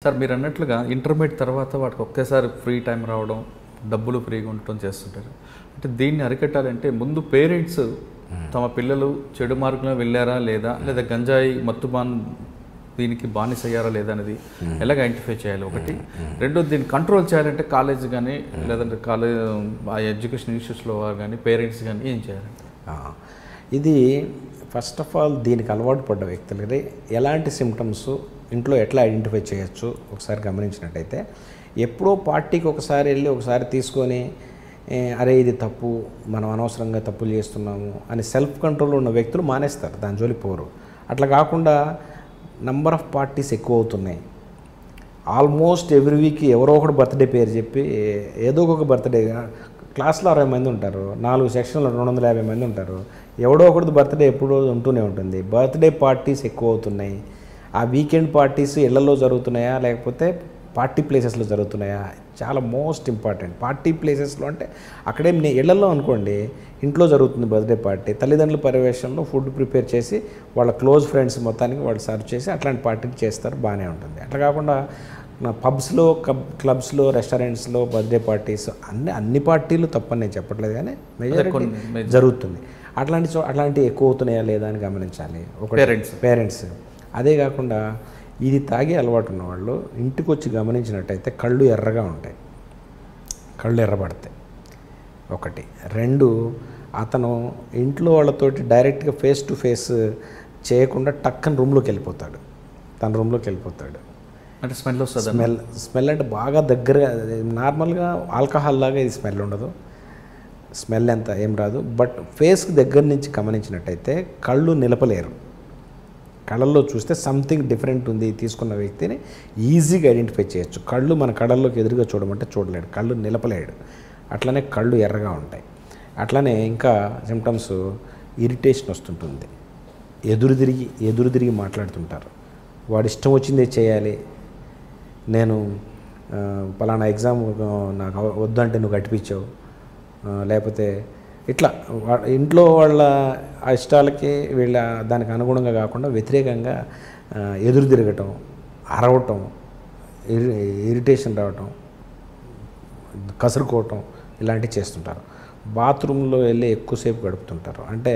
Sir మీరు అన్నట్లుగా intermediate తర్వాత వాటికి ఒకేసారి ఫ్రీ టైం రావడం, డబ్బులు ఫ్రీగా ఉండటం చేస్తుంటారు. అంటే దీన్ని అరికట్టాలంటే ముందు పేరెంట్స్ తమ పిల్లలు చెడు మార్గంలో వెళ్ళారా లేదా, లేదా గంజాయి మత్తుబాన్ దీనికి బానిసయ్యారా లేదా అనేది ఎలాగ ఐడెంటిఫై చేయాలి ఒకటి. రెండోది దీన్ని కంట్రోల్ చేయాలంటే కాలేజ్ కానీ లేదంటే ఆ ఎడ్యుకేషన్ ఇన్స్టిట్యూట్స్లో కానీ పేరెంట్స్ కానీ ఏం చేయాలి? ఇది ఫస్ట్ ఆఫ్ ఆల్ దీనికి అలవాటు పడ్డ వ్యక్తులకి ఎలాంటి సిమ్టమ్స్ ఇంట్లో ఎట్లా ఐడెంటిఫై చేయొచ్చు ఒకసారి గమనించినట్టయితే, ఎప్పుడో పార్టీకి ఒకసారి వెళ్ళి ఒకసారి తీసుకొని అరే ఇది తప్పు, మనం అనవసరంగా తప్పులు చేస్తున్నాము అని సెల్ఫ్ కంట్రోల్ ఉన్న వ్యక్తులు మానేస్తారు, దాని జోలికి పోరు. అట్లా కాకుండా నంబర్ ఆఫ్ పార్టీస్ ఎక్కువ అవుతున్నాయి. ఆల్మోస్ట్ ఎవ్రీ వీక్ ఎవరో ఒకటి బర్త్డే పేరు చెప్పి ఏదో ఒక బర్త్డే, క్లాస్లో 60 మంది ఉంటారు, 4 సెక్షన్లో 250 మంది ఉంటారు, ఎవడో ఒకటి బర్త్డే ఎప్పుడో ఉంటూనే ఉంటుంది. బర్త్డే పార్టీస్ ఎక్కువ అవుతున్నాయి. ఆ వీకెండ్ పార్టీస్ ఇళ్లలో జరుగుతున్నాయా లేకపోతే పార్టీ ప్లేసెస్లో జరుగుతున్నాయా? చాలా మోస్ట్ ఇంపార్టెంట్. పార్టీ ప్లేసెస్లో అంటే అక్కడేం ఇళ్లలో అనుకోండి, ఇంట్లో జరుగుతుంది బర్త్డే పార్టీ, తల్లిదండ్రుల పర్యవేక్షణలో ఫుడ్ ప్రిపేర్ చేసి వాళ్ళ క్లోజ్ ఫ్రెండ్స్ మొత్తానికి వాళ్ళు సర్వ్ చేసి అట్లాంటి పార్టీలు చేస్తారు, బాగానే ఉంటుంది. అట్లా కాకుండా పబ్స్లో, క్లబ్స్లో, రెస్టారెంట్స్లో బర్త్డే పార్టీస్ అన్ని పార్టీలు తప్పని నేను చెప్పట్లేదు, కానీ మెజారిటీ జరుగుతుంది. అట్లాంటివి ఎక్కువ అవుతున్నాయా లేదా అని గమనించాలి ఒక పేరెంట్స్. అదే కాకుండా ఇది తాగే అలవాటు ఉన్నవాళ్ళు ఇంటికి వచ్చి గమనించినట్టయితే కళ్ళు ఎర్రగా ఉంటాయి, కళ్ళు ఎర్రబడతాయి ఒకటి. 2, అతను ఇంట్లో వాళ్ళతోటి డైరెక్ట్గా ఫేస్ టు ఫేస్ చేయకుండా టక్కన రూమ్లోకి వెళ్ళిపోతాడు, తన రూమ్లోకి వెళ్ళిపోతాడు. అంటే స్మెల్ వస్తుంది. స్మెల్ అంటే బాగా దగ్గరగా, నార్మల్గా ఆల్కహాల్ లాగా ఇది స్మెల్ ఉండదు, స్మెల్ ఎంత ఏం రాదు. బట్ ఫేస్కి దగ్గర నుంచి గమనించినట్టయితే కళ్ళు నిలపలేరు. కళ్ళల్లో చూస్తే సంథింగ్ డిఫరెంట్ ఉంది, తీసుకున్న వ్యక్తిని ఈజీగా ఐడెంటిఫై చేయొచ్చు. కళ్ళు మన కళ్ళల్లోకి ఎదురుగా చూడమంటే చూడలేడు, కళ్ళు నిలపలేడు. అట్లనే కళ్ళు ఎర్రగా ఉంటాయి. అట్లనే ఇంకా సిమ్టమ్స్ ఇరిటేషన్ వస్తుంటుంది, ఎదురు తిరిగి మాట్లాడుతుంటారు, వాడు ఇష్టం వచ్చిందే చేయాలి, నేను పలానా ఎగ్జామ్ నాకు వద్దంటే నువ్వు కట్టిపించావు, లేకపోతే ఇట్లా ఇంట్లో వాళ్ళ ఇష్టాలకి వీళ్ళ దానికి అనుగుణంగా కాకుండా వ్యతిరేకంగా ఎదురు తిరగటం, అరవటం, ఇరిటేషన్ రావటం, కసురుకోవటం ఇలాంటివి చేస్తుంటారు. బాత్రూంలో వెళ్ళి ఎక్కువసేపు గడుపుతుంటారు. అంటే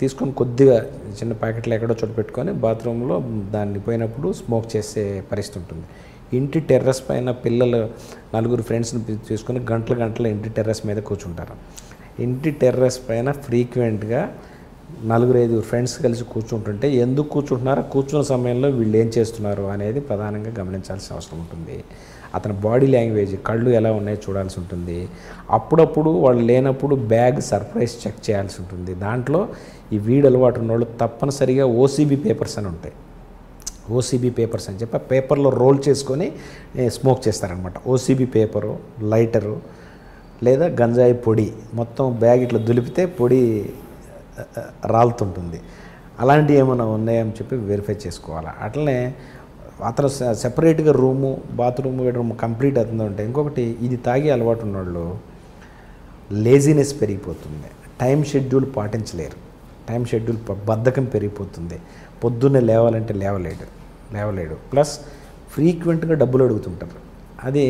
తీసుకొని కొద్దిగా చిన్న ప్యాకెట్లు ఎక్కడో చోటు పెట్టుకొని బాత్రూంలో దాన్ని పోయినప్పుడు స్మోక్ చేసే పరిస్థితి ఉంటుంది. ఇంటి టెర్రస్ పైన పిల్లలు 4 ఫ్రెండ్స్ని తీసుకొని గంటలు ఇంటి టెర్రస్ మీద కూర్చుంటారు. ఇంటి టెర్రస్ పైన ఫ్రీక్వెంట్గా 4-5 ఫ్రెండ్స్ కలిసి కూర్చుంటుంటే ఎందుకు కూర్చుంటున్నారో, కూర్చున్న సమయంలో వీళ్ళు ఏం చేస్తున్నారు అనేది ప్రధానంగా గమనించాల్సిన అవసరం ఉంటుంది. అతని బాడీ లాంగ్వేజ్, కళ్ళు ఎలా ఉన్నాయో చూడాల్సి ఉంటుంది. అప్పుడప్పుడు వాళ్ళు లేనప్పుడు బ్యాగ్ సర్ప్రైజ్ చెక్ చేయాల్సి ఉంటుంది. దాంట్లో ఈ వీడు అలవాటు ఉన్నవాళ్ళు తప్పనిసరిగా ఓసీబీ పేపర్స్ అని ఉంటాయి. ఓసీబీ పేపర్స్ అని చెప్పి పేపర్లో రోల్ చేసుకొని స్మోక్ చేస్తారనమాట. ఓసీబీ పేపరు, లైటరు లేదా గంజాయి పొడి మొత్తం బ్యాగ్ ఇట్లా దులిపితే పొడి రాలుతుంటుంది. అలాంటివి ఏమైనా ఉన్నాయని చెప్పి వెరిఫై చేసుకోవాలి. అట్లనే అతను సెపరేట్గా రూము, బాత్రూమ్, బెడ్రూమ్ కంప్లీట్ అవుతుందో ఉంటే. ఇంకొకటి, ఇది తాగే అలవాటు ఉన్నవాళ్ళు లేజినెస్ పెరిగిపోతుంది, టైం షెడ్యూల్ పాటించలేరు, టైం షెడ్యూల్ బద్ధకం పెరిగిపోతుంది, పొద్దున్నే లేవాలంటే లేవలేడు. ప్లస్ ఫ్రీక్వెంట్గా డబ్బులు అడుగుతుంటారు. అది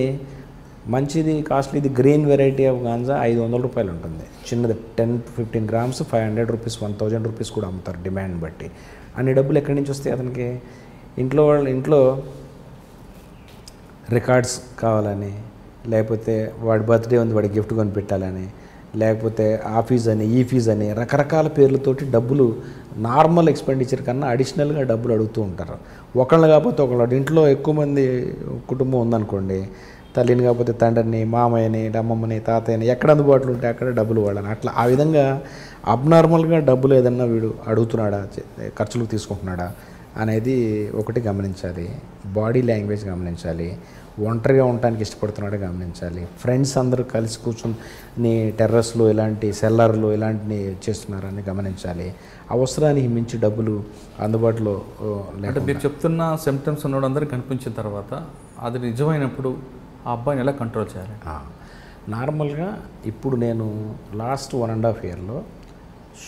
మంచిది, కాస్ట్లీది గ్రీన్ వెరైటీ ఆఫ్ గాంజా 500 రూపాయలు ఉంటుంది. చిన్నది 10-15 గ్రామ్స్ 500 రూపీస్, 1000 రూపీస్ కూడా అమ్ముతారు డిమాండ్ బట్టి. అన్ని డబ్బులు ఎక్కడి నుంచి వస్తాయి అతనికి? ఇంట్లో రికార్డ్స్ కావాలని, లేకపోతే వాడి బర్త్డే ఉంది వాడికి గిఫ్ట్ కొని పెట్టాలని, లేకపోతే ఆ ఫీజు అని ఈ ఫీజు అని రకరకాల పేర్లతోటి డబ్బులు నార్మల్ ఎక్స్పెండిచర్ కన్నా అడిషనల్గా డబ్బులు అడుగుతూ ఉంటారు. ఒకళ్ళు కాకపోతే ఒకళ్ళు. ఇంట్లో ఎక్కువ మంది కుటుంబం ఉందనుకోండి, తల్లిని కాకపోతే తండ్రిని, మామయ్యని, అమ్మమ్మని, తాతయ్యని ఎక్కడ అందుబాటులో ఉంటే అక్కడ డబ్బులు వాడాలి. అట్లా ఆ విధంగా అబ్నార్మల్గా డబ్బులు ఏదన్నా వీడు అడుగుతున్నాడా, ఖర్చులకు తీసుకుంటున్నాడా అనేది ఒకటి గమనించాలి. బాడీ లాంగ్వేజ్ గమనించాలి. ఒంటరిగా ఉండటానికి ఇష్టపడుతున్నాడో గమనించాలి. ఫ్రెండ్స్ అందరూ కలిసి కూర్చుని టెర్రస్లో ఇలాంటి సెల్లర్లు ఇలాంటివి చేస్తున్నారని గమనించాలి. అవసరానికి మించి డబ్బులు అందుబాటులో అంటే మీరు చెప్తున్న సిమ్టమ్స్ ఉన్నోడందరూ కనిపించిన తర్వాత అది నిజమైనప్పుడు ఆ అబ్బాయిని ఎలా కంట్రోల్ చేయాలి? నార్మల్గా ఇప్పుడు నేను లాస్ట్ 1.5 ఇయర్లో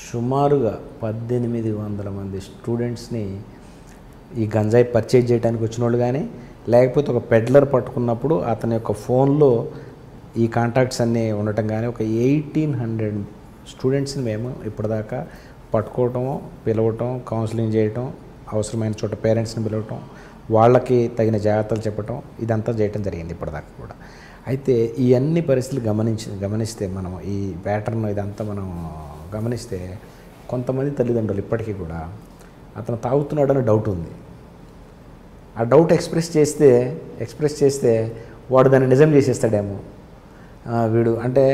సుమారుగా 1800 మంది స్టూడెంట్స్ని ఈ గంజాయి పర్చేజ్ చేయడానికి వచ్చిన వాళ్ళు కానీ, లేకపోతే ఒక పెడ్లర్ పట్టుకున్నప్పుడు అతని యొక్క ఫోన్లో ఈ కాంటాక్ట్స్ అన్నీ ఉండటం కానీ ఒక 1800 స్టూడెంట్స్ని మేము ఇప్పటిదాకా పట్టుకోవటం, పిలవటం, కౌన్సిలింగ్ చేయటం, అవసరమైన చోట పేరెంట్స్ని పిలవటం, వాళ్ళకి తగిన జాగ్రత్తలు చెప్పటం, ఇదంతా చేయటం జరిగింది ఇప్పటిదాకా కూడా. అయితే ఈ అన్ని పరిస్థితులు గమనిస్తే మనం ఈ ప్యాటర్న్ ఇదంతా మనం గమనిస్తే కొంతమంది తల్లిదండ్రులు ఇప్పటికీ కూడా అతను తాగుతున్నాడని డౌట్ ఉంది. ఆ డౌట్ ఎక్స్ప్రెస్ చేస్తే వాడు దాన్ని నిజం చేసేస్తాడేమో, వీడు అంటే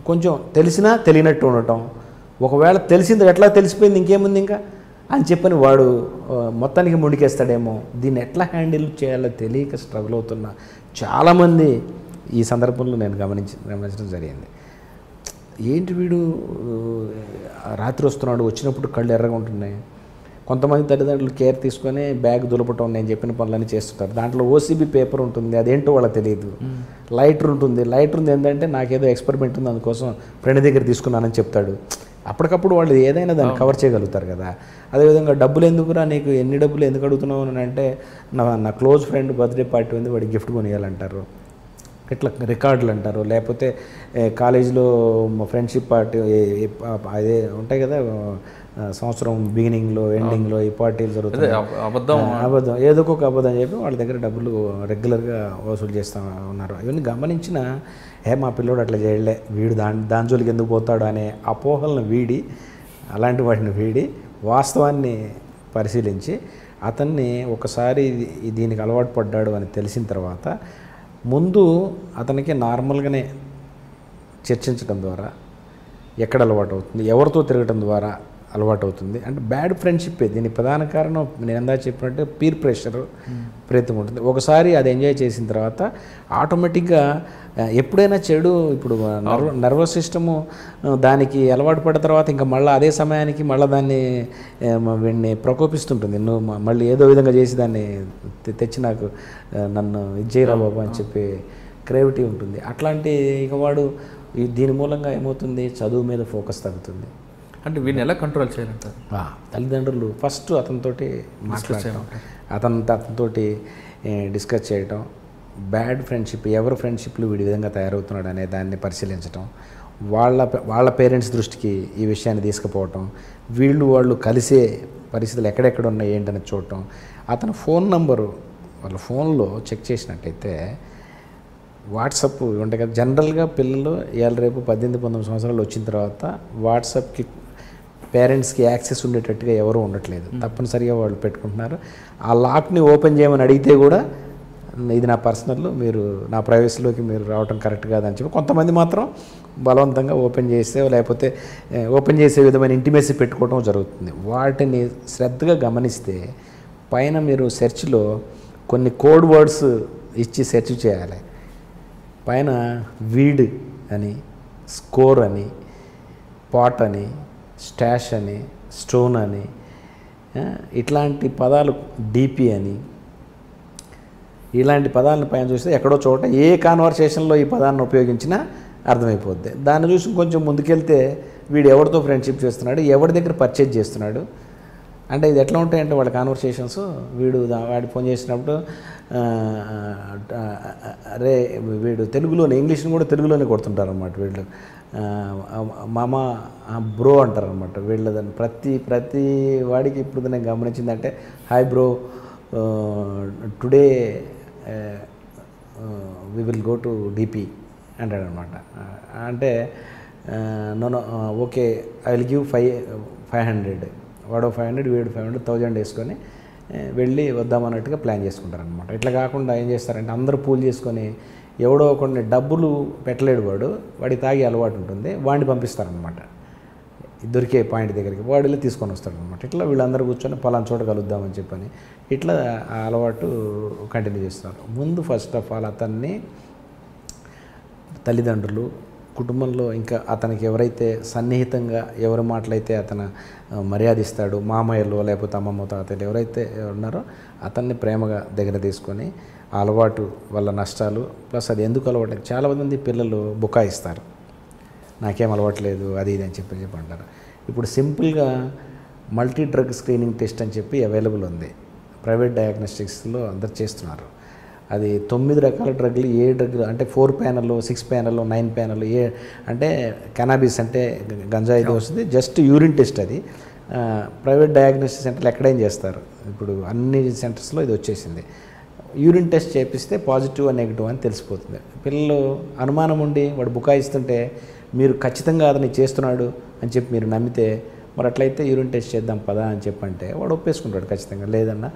కొంచెం తెలిసినా తెలియనట్టు ఉండటం, ఒకవేళ తెలిసింది ఎట్లా తెలిసిపోయింది ఇంకేముంది ఇంకా అని చెప్పని వాడు మొత్తానికి ముందుకేస్తాడేమో. దీన్ని ఎట్లా హ్యాండిల్ చేయాలో తెలియక స్ట్రగుల్ అవుతున్న చాలామంది ఈ సందర్భంలో నేను గమనించడం జరిగింది. ఏంటి వీడు రాత్రి వస్తున్నాడు, వచ్చినప్పుడు కళ్ళు ఎర్రగా ఉంటున్నాయి. కొంతమంది తల్లిదండ్రులు కేర్ తీసుకొని బ్యాగ్ దులపటం, నేను చెప్పిన పనులన్నీ చేస్తుంటారు. దాంట్లో ఓసీబీ పేపర్ ఉంటుంది, అదేంటో వాళ్ళకి తెలియదు. లైటర్ ఉంటుంది ఏంటంటే నాకేదో ఎక్స్పెరిమెంట్ ఉంది, అందుకోసం ఫ్రెండ్ దగ్గర తీసుకున్నానని చెప్తాడు. అప్పటికప్పుడు వాళ్ళు ఏదైనా దాన్ని కవర్ చేయగలుగుతారు కదా. అదేవిధంగా డబ్బులు ఎందుకురా నీకు, ఎన్ని డబ్బులు ఎందుకు అడుగుతున్నావు అని అంటే నా క్లోజ్ ఫ్రెండ్ బర్త్డే పార్టీ ఉంది, వాడికి గిఫ్ట్ కొనియాలంటారు. ఇట్లా రికార్డులు అంటారు. లేకపోతే కాలేజీలో ఫ్రెండ్షిప్ పార్టీ అదే ఉంటాయి కదా, సంవత్సరం బిగినింగ్లో ఎండింగ్లో ఈ పార్టీలు జరుగుతాయి. అబద్ధం ఏదో ఒక అబద్ధం చెప్పి వాళ్ళ దగ్గర డబ్బులు రెగ్యులర్గా వసూలు చేస్తూ ఉన్నారు. ఇవన్నీ గమనించిన మా పిల్లోడు అట్లా చేయలే, వీడు దాని జోలికి ఎందుకు పోతాడు అనే అపోహలను వీడి, అలాంటి వాటిని వీడి వాస్తవాన్ని పరిశీలించి అతన్ని ఒకసారి దీనికి అలవాటు పడ్డాడు అని తెలిసిన తర్వాత ముందు అతనికి నార్మల్గానే చర్చించడం ద్వారా ఎక్కడ అలవాటు అవుతుంది, ఎవరితో తిరగటం ద్వారా అలవాటు అవుతుంది. అంటే బ్యాడ్ ఫ్రెండ్షిప్ దీని ప్రధాన కారణం నేను ఎందా చెప్పినట్టు పీర్ ప్రెషర్ ప్రయత్నం ఉంటుంది. ఒకసారి అది ఎంజాయ్ చేసిన తర్వాత ఆటోమేటిక్గా ఎప్పుడైనా చెడు, ఇప్పుడు నర్వస్ సిస్టము దానికి అలవాటు పడిన తర్వాత ఇంకా మళ్ళీ అదే సమయానికి మళ్ళీ వీడిని ప్రకోపిస్తుంటుంది. నువ్వు మళ్ళీ ఏదో విధంగా చేసి దాన్ని తెచ్చి నాకు నన్ను ఇది చేయరా బాబు అని చెప్పి క్రేవిటీ ఉంటుంది. అట్లాంటి ఇక వాడు దీని మూలంగా ఏమవుతుంది, చదువు మీద ఫోకస్ తగ్గుతుంది. అంటే వీడిని ఎలా కంట్రోల్ చేయాలంటారు? తల్లిదండ్రులు ఫస్ట్ అతనితోటి మాట్లాడటం, అతనితోటి డిస్కస్ చేయటం, బ్యాడ్ ఫ్రెండ్షిప్, ఎవరు ఫ్రెండ్షిప్లు వీడి విధంగా తయారవుతున్నాడు అనే దాన్ని పరిశీలించటం, వాళ్ళ పేరెంట్స్ దృష్టికి ఈ విషయాన్ని తీసుకుపోవటం, వాళ్ళు కలిసే పరిస్థితులు ఎక్కడెక్కడ ఉన్నాయి ఏంటని చూడటం. అతని ఫోన్ నంబరు వాళ్ళ ఫోన్లో చెక్ చేసినట్టయితే వాట్సాప్ ఉంటాయి కదా, జనరల్గా పిల్లలు రేపు 18-19 సంవత్సరాలు వచ్చిన తర్వాత వాట్సాప్కి పేరెంట్స్కి యాక్సెస్ ఉండేటట్టుగా ఎవరూ ఉండట్లేదు. తప్పనిసరిగా వాళ్ళు పెట్టుకుంటున్నారు. ఆ లాక్ని ఓపెన్ చేయమని అడిగితే కూడా ఇది నా పర్సనల్, మీరు నా ప్రైవసీలోకి మీరు రావటం కరెక్ట్ కాదని చెప్పి కొంతమంది మాత్రం బలవంతంగా ఓపెన్ చేస్తే, లేకపోతే ఓపెన్ చేసే విధమైన ఇంటిమేసీ పెట్టుకోవడం జరుగుతుంది. వాటిని శ్రద్ధగా గమనిస్తే పైన మీరు సెర్చ్లో కొన్ని కోడ్ వర్డ్స్ ఇచ్చి సెర్చ్ చేయాలి. పైన వీడ్ అని, స్కోర్ అని, పాట్ అని, స్టాష్ అని, స్టోన్ అని, ఇట్లాంటి పదాలు, డీపీ అని, ఇలాంటి పదాలను పైన చూస్తే ఎక్కడో చోట ఏ కాన్వర్సేషన్లో ఈ పదాన్ని ఉపయోగించినా అర్థమైపోద్ది. దాన్ని చూసి కొంచెం ముందుకెళ్తే వీడు ఎవరితో ఫ్రెండ్షిప్ చేస్తున్నాడు, ఎవరి దగ్గర పర్చేజ్ చేస్తున్నాడు, అంటే ఇది ఎట్లా ఉంటాయంటే వాళ్ళ కాన్వర్సేషన్స్. వాడి ఫోన్ చేసినప్పుడు అరే వీడు తెలుగులోనే, ఇంగ్లీష్ని కూడా తెలుగులోనే కొడుతుంటారు అన్నమాట వీళ్ళు. మామ బ్రో అంటారు అనమాట వీళ్ళు. దాన్ని ప్రతి వాడికి ఇప్పుడు నేను గమనించిందంటే hi bro, today we will go to DP అంటాడనమాట. అంటే no okay I will give 500, వాడు 500 వీడు 500, 1000 వేసుకొని వెళ్ళి వద్దామన్నట్టుగా ప్లాన్ చేసుకుంటారనమాట. ఇట్లా కాకుండా ఏం చేస్తారంటే అందరూ పూల్ చేసుకొని ఎవడో కొన్ని డబ్బులు పెట్టలేడు వాడికి తాగే అలవాటు ఉంటుంది, వాడిని పంపిస్తారనమాట దొరికే పాయింట్ దగ్గరికి. వాడు వెళ్ళి తీసుకొని వస్తాడనమాట. ఇట్లా వీళ్ళందరూ కూర్చొని పలానా చోట కలుద్దామని చెప్పని ఇట్లా ఆ అలవాటు కంటిన్యూ చేస్తారు. ముందు ఫస్ట్ ఆఫ్ ఆల్ అతన్ని తల్లిదండ్రులు, కుటుంబంలో ఇంకా అతనికి ఎవరైతే సన్నిహితంగా ఎవరి మాటలైతే అతను మర్యాదిస్తాడు, మామయ్యలు లేకపోతే అమ్మమ్మ తాతయ్యలు ఎవరైతే ఉన్నారో అతన్ని ప్రేమగా దగ్గర తీసుకొని ఆ అలవాటు వల్ల నష్టాలు ప్లస్ అది ఎందుకు అలవాటు. చాలామంది పిల్లలు బుకాయిస్తారు, నాకేం అలవాట్లేదు అది ఇది అని చెప్పి అంటారు. ఇప్పుడు సింపుల్గా మల్టీ డ్రగ్ స్క్రీనింగ్ టెస్ట్ అని చెప్పి అవైలబుల్ ఉంది, ప్రైవేట్ డయాగ్నోస్టిక్స్లో అందరు చేస్తున్నారు. అది 9 రకాల డ్రగ్లు, ఏ డ్రగ్లు అంటే 4 ప్యానల్, 6 ప్యానల్, 9 ప్యానల్, అంటే కెనాబిస్ అంటే గంజాయిది వస్తుంది. జస్ట్ యూరిన్ టెస్ట్ అది. ప్రైవేట్ డయాగ్నోస్టిక్ సెంటర్లు ఎక్కడేం చేస్తారు, ఇప్పుడు అన్ని సెంటర్స్లో ఇది వచ్చేసింది. యూరిన్ టెస్ట్ చేపిస్తే పాజిటివ్ నెగిటివ్ అని తెలిసిపోతుంది. పిల్లలు అనుమానం ఉండి వాడు బుకాయిస్తుంటే మీరు ఖచ్చితంగా అతన్ని చేస్తున్నాడు అని చెప్పి మీరు నమ్మితే, మరి అట్లయితే యూరిన్ టెస్ట్ చేద్దాం పదా అని చెప్పంటే వాడు ఒప్పేసుకుంటాడు ఖచ్చితంగా. లేదన్నా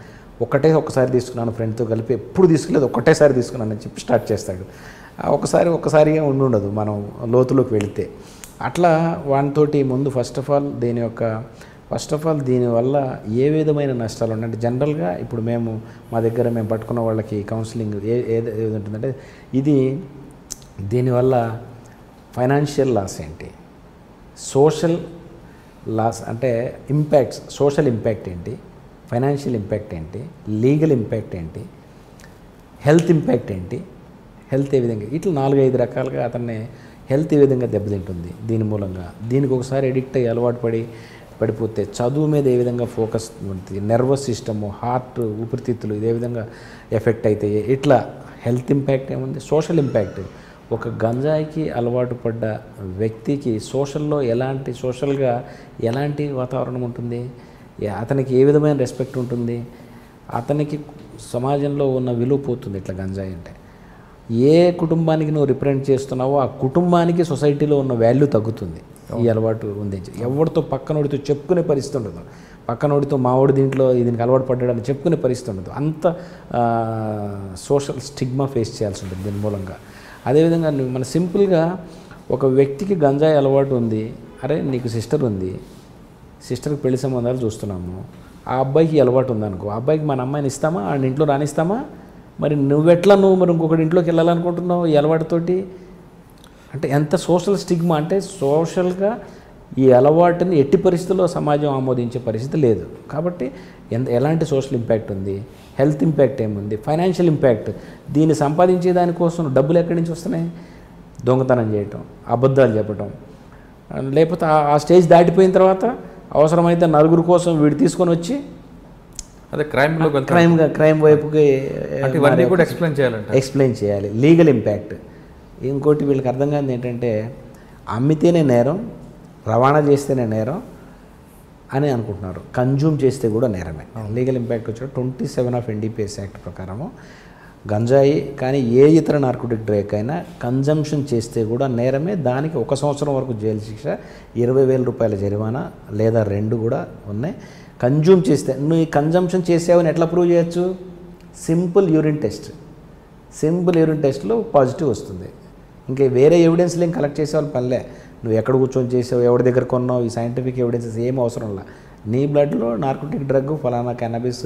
ఒక్కసారి తీసుకున్నాను ఫ్రెండ్తో కలిపి, ఎప్పుడు తీసుకోలేదు ఒక్కటేసారి తీసుకున్నాను అని చెప్పి స్టార్ట్ చేస్తాడు. ఒక్కసారిగా ఉండదు మనం లోతులోకి వెళితే. అట్లా వానితోటి ముందు ఫస్ట్ ఆఫ్ ఆల్ దీనివల్ల ఏ విధమైన నష్టాలు ఉన్నాయి అంటే, జనరల్గా ఇప్పుడు మా దగ్గర మేము పట్టుకున్న వాళ్ళకి కౌన్సిలింగ్ ఏది ఉంటుందంటే, దీనివల్ల ఫైనాన్షియల్ లాస్ ఏంటి, సోషల్ లాస్ అంటే ఇంపాక్ట్స్, సోషల్ ఇంపాక్ట్ ఏంటి, ఫైనాన్షియల్ ఇంపాక్ట్ ఏంటి, లీగల్ ఇంపాక్ట్ ఏంటి, హెల్త్ ఇంపాక్ట్ ఏంటి, హెల్త్ ఏ విధంగా, ఇట్లా 4-5 రకాలుగా అతన్ని హెల్త్ ఏ విధంగా దెబ్బతింటుంది దీని మూలంగా. దీనికి ఒకసారి ఎడిక్ట్ అయ్యి అలవాటు పడిపోతే చదువు మీద ఏ విధంగా ఫోకస్ ఉంటుంది, నర్వస్ సిస్టము, హార్ట్, ఊపిరితిత్తులు ఇదే విధంగా ఎఫెక్ట్ అవుతాయి. ఇట్లా హెల్త్ ఇంపాక్ట్ ఏముంది, సోషల్ ఇంపాక్ట్. ఒక గంజాయికి అలవాటు పడ్డ వ్యక్తికి సోషల్గా ఎలాంటి వాతావరణం ఉంటుంది, అతనికి ఏ విధమైన రెస్పెక్ట్ ఉంటుంది, అతనికి సమాజంలో ఉన్న విలువ పోతుంది. ఇట్లా గంజాయి అంటే ఏ కుటుంబానికి నువ్వు రిప్రజెంట్ చేస్తున్నావో ఆ కుటుంబానికి సొసైటీలో ఉన్న వాల్యూ తగ్గుతుంది. ఈ అలవాటు ఉంది. ఎవరితో పక్కనోడితో చెప్పుకునే పరిస్థితి ఉండదు. పక్కనోడితో మావాడు దీనికి అలవాటు పడ్డాడని చెప్పుకునే పరిస్థితి ఉండదు. అంత సోషల్ స్టిగ్మా ఫేస్ చేయాల్సి ఉంటుంది దీని మూలంగా. అదేవిధంగా మన సింపుల్గా ఒక వ్యక్తికి గంజాయి అలవాటు ఉంది, అరే నీకు సిస్టర్ ఉంది, సిస్టర్కి పెళ్లి సంబంధాలు చూస్తున్నాము, ఆ అబ్బాయికి అలవాటు ఉందనుకో, ఆ అబ్బాయికి మన అమ్మాయిని ఇస్తామా, ఆయన ఇంట్లో రానిస్తామా? మరి నువ్వు మరి ఇంకొకటి ఇంట్లోకి వెళ్ళాలనుకుంటున్నావు ఈ అలవాటుతోటి? అంటే ఎంత సోషల్ స్టిగ్మా అంటే, సోషల్గా ఈ అలవాటుని ఎట్టి పరిస్థితుల్లో సమాజం ఆమోదించే పరిస్థితి లేదు. కాబట్టి ఎలాంటి సోషల్ ఇంపాక్ట్ ఉంది, హెల్త్ ఇంపాక్ట్ ఏముంది, ఫైనాన్షియల్ ఇంపాక్ట్. దీన్ని సంపాదించే దానికోసం డబ్బులు ఎక్కడి నుంచి వస్తున్నాయి? దొంగతనం చేయటం, అబద్ధాలు చెప్పటం, లేకపోతే ఆ స్టేజ్ దాటిపోయిన తర్వాత అవసరమైతే నలుగురు కోసం వీడు తీసుకొని వచ్చి అదే క్రైమ్ వైపుకి ఇవన్నీ కూడా ఎక్స్ప్లెయిన్ చేయాలి. Legal impact. ఇంకోటి వీళ్ళకి అర్థం కాదు ఏంటంటే, అమ్మితేనే నేరం, రవాణా చేస్తేనే నేరం అని అనుకుంటున్నారు. కన్జ్యూమ్ చేస్తే కూడా నేరమే. లీగల్ ఇంపాక్ట్ వచ్చి 27 ఆఫ్ NDPS యాక్ట్ ప్రకారము గంజాయి కానీ ఏ ఇతర నార్కోటిక్ డ్రగ్ అయినా కన్జంప్షన్ చేస్తే కూడా నేరమే. దానికి 1 సంవత్సరం వరకు జైలు శిక్ష, 20,000 రూపాయల జరిమానా లేదా 2 కూడా ఉన్నాయి. కన్జ్యూమ్ చేస్తే, నువ్వు ఈ కన్జంప్షన్ చేసావని ఎట్లా ప్రూవ్ చేయొచ్చు? సింపుల్ యూరిన్ టెస్ట్లో పాజిటివ్ వస్తుంది. ఇంకా వేరే ఎవిడెన్స్లు ఏం కలెక్ట్ చేసేవాళ్ళు పనిలే. నువ్వు ఎక్కడ కూర్చొని చేసావు, ఎవరి దగ్గర కొన్నావు, ఈ సైంటిఫిక్ ఎవిడెన్సెస్ ఏం అవసరంలా. నీ బ్లడ్లో నార్కోటిక్ డ్రగ్ ఫలానా కెనబిస్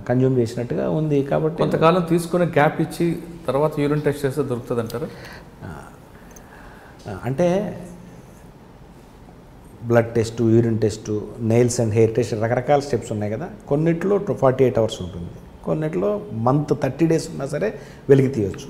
కన్జ్యూమ్ చేసినట్టుగా ఉంది. కాబట్టి కొంతకాలం తీసుకుని గ్యాప్ ఇచ్చి తర్వాత యూరిన్ టెస్ట్ చేస్తే దొరుకుతుంది అంటారు. అంటే blood test, urine test, nails and hair test, రకరకాల స్టెప్స్ ఉన్నాయి కదా. కొన్నిట్లో 48 అవర్స్ ఉంటుంది, కొన్నిట్లో మంత్ 30 డేస్ ఉన్నా సరే వెలికి తీయవచ్చు.